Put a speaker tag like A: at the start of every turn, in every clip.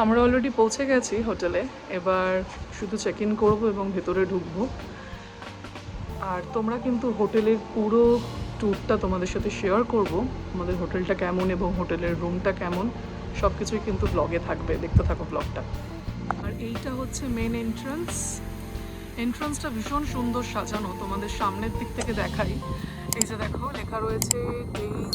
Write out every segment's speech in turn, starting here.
A: আমরা অলরেডি পৌঁছে গেছি হোটেলে, এবার শুধু চেক ইন করবো এবং ভেতরে ঢুকবো। আর তোমরা কিন্তু হোটেলের পুরো ট্যুরটা তোমাদের সাথে শেয়ার করব, আমাদের হোটেলটা কেমন এবং হোটেলের রুমটা কেমন সব কিছুই কিন্তু ব্লগে থাকবে, দেখতে থাকো ব্লগটা। আর এইটা হচ্ছে মেন এন্ট্রান্সটা ভীষণ সুন্দর সাজানো, তোমাদের সামনের দিক থেকে দেখাই। এই যে দেখো লেখা রয়েছে ডেজ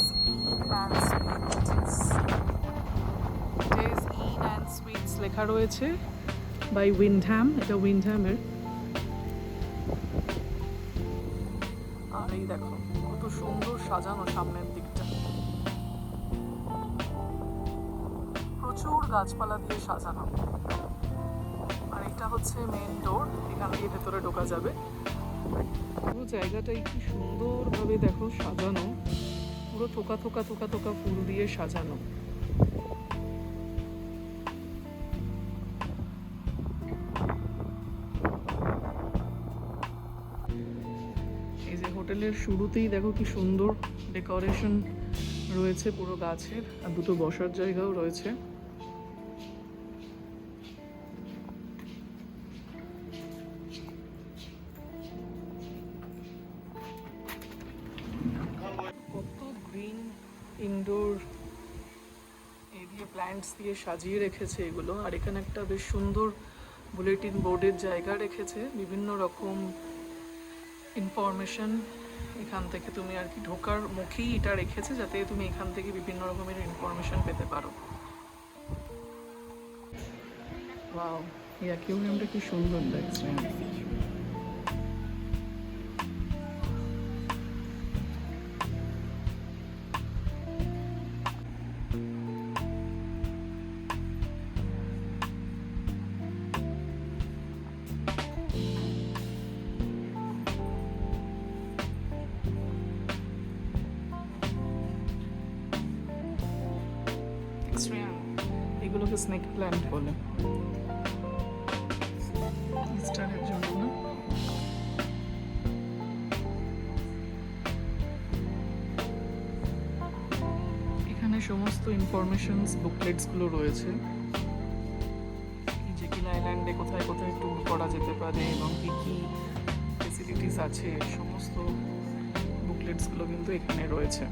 A: ইন অ্যান্ড সুইটস লেখা রয়েছে বাই উইন্ডহ্যাম, এটা উইন্ডহ্যামের। আর এই দেখো কত সুন্দর সাজানো সামনের দিকটা, প্রচুর গাছপালা দিয়ে সাজানো। আর এটা হচ্ছে মেন ডোর, এখান দিয়ে ভেতরে ঢোকা যাবে। পুরো জায়গাটাই কি সুন্দরভাবে দেখো সাজানো, পুরো থোকা থোকা থোকা থোকা ফুল দিয়ে সাজানো। এই যে হোটেলের শুরুতেই দেখো কি সুন্দর ডেকোরেশন রয়েছে পুরো গাছের, আর দুটো বসার জায়গাও রয়েছে। কত গ্রিন ইনডোর এরিয়া প্ল্যান্টস দিয়ে সাজিয়ে রেখেছে এগুলো। আর এখানে একটা বেশ সুন্দর বুলেটিন বোর্ডের জায়গা রেখেছে, বিভিন্ন রকম ইনফরমেশন এখান থেকে তুমি আর কি ঢোকার মুখেই এটা রেখেছে, যাতে তুমি এখান থেকে বিভিন্ন রকমের ইনফরমেশন পেতে পারো। ওয়াও, এই অ্যাকুয়ারিয়ামটা কি সুন্দর লাগছে। এগুলোকে স্নেক প্ল্যান্ট বলে, ইস্টারের জন্য না। এখানে সমস্ত ইনফরমেশনস বুকলেটসগুলো রয়েছে, জেকিল আইল্যান্ডে কোথায় কোথায় ট্যুর করা যেতে পারে এবং কী কী ফেসিলিটিস আছে, সমস্ত বুকলেটসগুলো কিন্তু এখানে রয়েছে।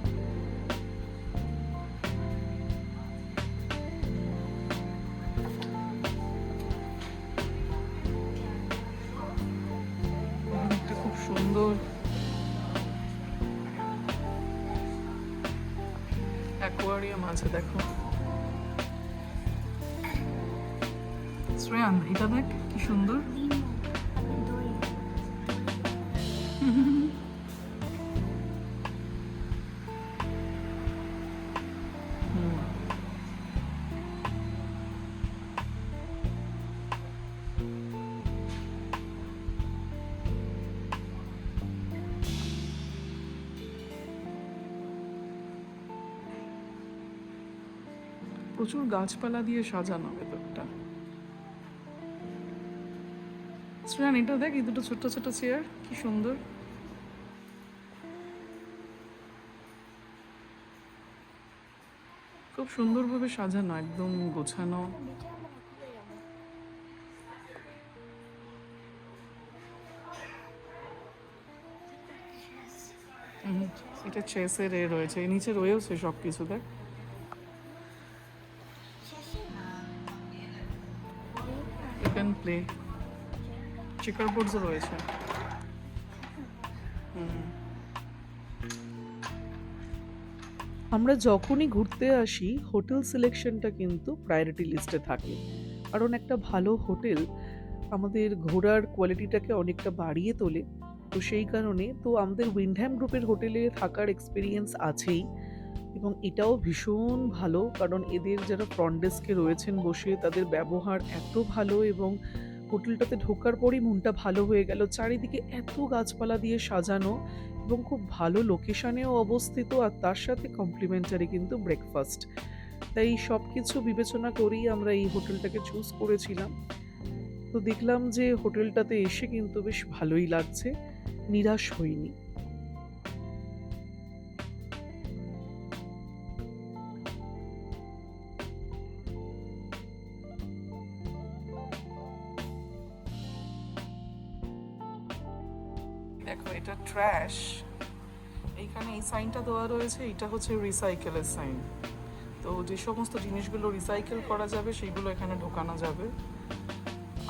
A: খুব সুন্দর অ্যাকোয়ারিয়াম আছে দেখো। শ্রেয়ান এটা দেখ কি সুন্দর। প্রচুর গাছপালা দিয়ে সাজানো ভেতরটা। শ্রেয়ান এটা দেখ, এই দুটো ছোট্ট ছোট চেয়ার কি সুন্দর। খুব সুন্দরভাবে সাজানো, একদম গোছানো। এটা চেসের এ রয়েছে, নিচে রয়েছে সব কিছু দেখ। You can play. চেকার বোর্ডসও রয়েছে। আমরা যখনই ঘুরতে আসি হোটেল সিলেকশনটা কিন্তু প্রায়োরিটি লিস্টে থাকে, কারণ একটা ভালো হোটেল আমাদের ঘোরার কোয়ালিটিটাকে অনেকটা বাড়িয়ে তোলে তো সেই কারণে তো আমাদের উইন্ডহ্যাম গ্রুপের হোটেলে থাকার এক্সপিরিয়েন্স আছেই, এবং এটাও ভীষণ ভালো কারণ এদের যারা ফ্রন্ট ডেস্কে রয়েছেন বসে তাদের ব্যবহার এত ভালো, এবং হোটেলটাতে ঢোকার পরই মনটা ভালো হয়ে গেল। চারিদিকে এত গাছপালা দিয়ে সাজানো এবং খুব ভালো লোকেশনেও অবস্থিত, আর তার সাথে কমপ্লিমেন্টারি কিন্তু ব্রেকফাস্ট। তাই সবকিছু বিবেচনা করেই আমরা এই হোটেলটাকে চুজ করেছিলাম। তো দেখলাম যে হোটেলটাতে এসে কিন্তু বেশ ভালোই লাগছে, নিরাশ হইনি। দেখো এটা ট্র্যাশ, এইখানে এই সাইনটা দেওয়া রয়েছে, এটা হচ্ছে রিসাইকেলের সাইন। তো যে সমস্ত জিনিসগুলো রিসাইকেল করা যাবে সেইগুলো এখানে ঢোকানো যাবে,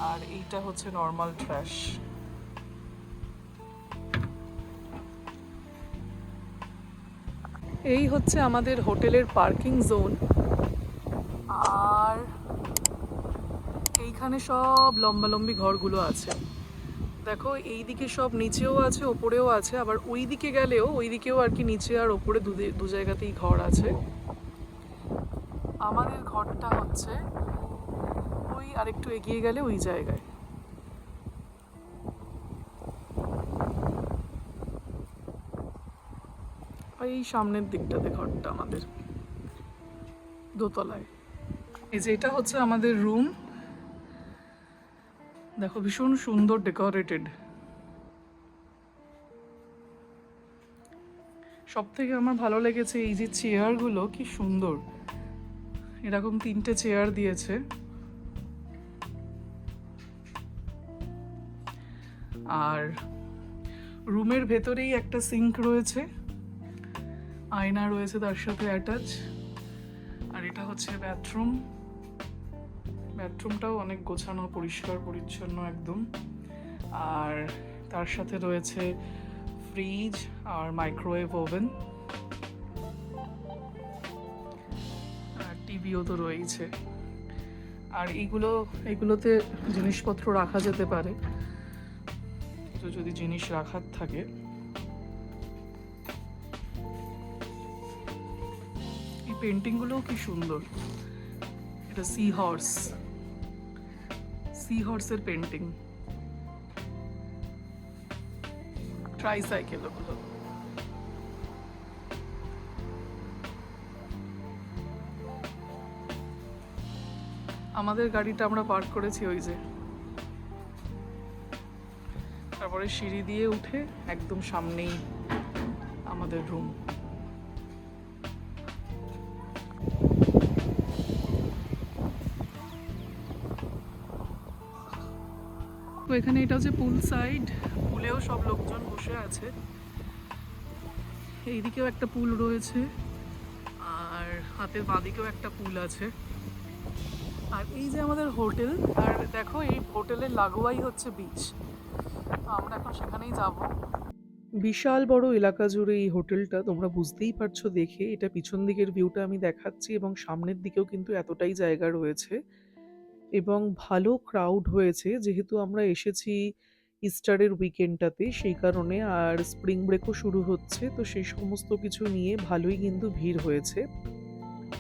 A: আর এইটা হচ্ছে নর্মাল ট্র্যাশ। এই হচ্ছে আমাদের হোটেলের পার্কিং জোন, আর এইখানে সব লম্বালম্বি ঘরগুলো আছে। দেখো এইদিকে সব নিচেও আছে ওপরেও আছে, আবার ওই দিকে গেলেও ওই দিকেও আর কি নিচে আর ওপরে দু জায়গাতেই ঘর আছে। আমাদের ঘরটা হচ্ছে ওই আরেকটু এগিয়ে গেলে ওই জায়গায়। এই সামনের দিকটাতে ঘরটা আমাদের দোতলায়। এই যে এটা হচ্ছে আমাদের রুম, দেখো ভীষণ সুন্দর ডেকোরেটেড। সব থেকে আমার ভালো লেগেছে এই যে চেয়ারগুলো, কি সুন্দর, এরকম 3টে চেয়ার দিয়েছে। আর রুমের ভেতরেই একটা সিঙ্ক রয়েছে, আয়না রয়েছে তার সাথে অ্যাটাচ। আর এটা হচ্ছে বাথরুম, বাথরুমটাও অনেক গোছানো, পরিষ্কার পরিচ্ছন্ন একদম। আর তার সাথে রয়েছে ফ্রিজ আর মাইক্রোওয়েভ ওভেন, আর টিভিও তো রয়েছে। আর এইগুলোতে জিনিসপত্র রাখা যেতে পারে, তো যদি জিনিস রাখার থাকে। এই পেন্টিংগুলোও কি সুন্দর, এটা সি হর্সের পেন্টিং। ট্রাইসাইকেল ওগুলো। আমাদের গাড়িটা আমরা পার্ক করেছি ওই যে, তারপরে সিঁড়ি দিয়ে উঠে একদম সামনেই আমাদের রুম। তো এখানে এটা হচ্ছে পুল সাইড, পুলেও সব লোকজন বসে আছে। এইদিকেও একটা পুল রয়েছে, আর হাতের বাঁদিকেও একটা পুল আছে। আর এই যে আমাদের হোটেল, আর দেখো এই হোটেলের লাগোয়াই হচ্ছে বিচ, তো আমরা এখন সেখানেই যাব। বিশাল বড় এলাকা জুড়ে এই হোটেলটা, তোমরা বুঝতেই পারছো দেখে। এটা পিছন দিকের ভিউটা আমি দেখাচ্ছি, এবং সামনের দিকেও কিন্তু এতটাই জায়গা রয়েছে, এবং ভালো ক্রাউড হয়েছে যেহেতু আমরা এসেছি ইস্টারের উইকেন্ডটাতে, সেই কারণে। আর স্প্রিং ব্রেকও শুরু হচ্ছে, তো সেই সমস্ত কিছু নিয়ে ভালোই কিন্তু ভিড় হয়েছে।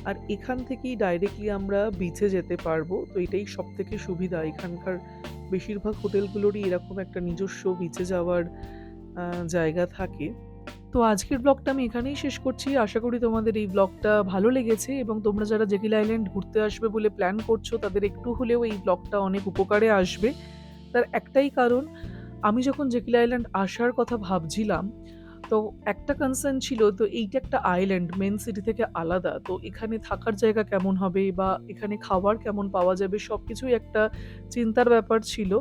A: আর এখান থেকেই ডাইরেক্টলি আমরা বিচে যেতে পারবো, তো এটাই সব থেকে সুবিধা। এখানকার বেশিরভাগ হোটেলগুলোরই এরকম একটা নিজস্ব বিচে যাওয়ার জায়গা থাকে। তো আজকের ব্লগটা আমি এখানেই শেষ করছি। আশা করি তোমাদের এই ব্লগটা ভালো লেগেছে, এবং তোমরা যারা জেকিল আইল্যান্ড ঘুরতে আসবে বলে প্ল্যান করছো তাদের একটু হলেও এই ব্লগটা অনেক উপকারে আসবে। তার একটাই কারণ, আমি যখন জেকিল আইল্যান্ড আসার কথা ভাবছিলাম, তো একটা কনসার্ন ছিল, তো এইটা একটা আইল্যান্ড মেন সিটি থেকে আলাদা, তো এখানে থাকার জায়গা কেমন হবে বা এখানে খাবার কেমন পাওয়া যাবে, সব কিছুই একটা চিন্তার ব্যাপার ছিল।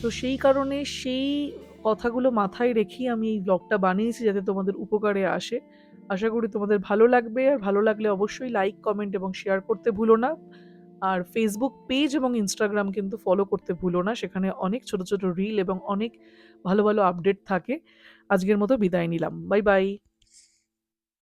A: তো সেই কারণে সেই কথাগুলো মাথায় রেখেই আমি এই ব্লগটা বানিয়েছি, যাতে তোমাদের উপকারে আসে। আশা করি তোমাদের ভালো লাগবে, আর ভালো লাগলে অবশ্যই লাইক, কমেন্ট এবং শেয়ার করতে ভুলো না। আর ফেসবুক পেজ এবং ইনস্টাগ্রাম কিন্তু ফলো করতে ভুলো না, সেখানে অনেক ছোট ছোট রিল এবং অনেক ভালো ভালো আপডেট থাকে। আজকের মতো বিদায় নিলাম, বাই বাই।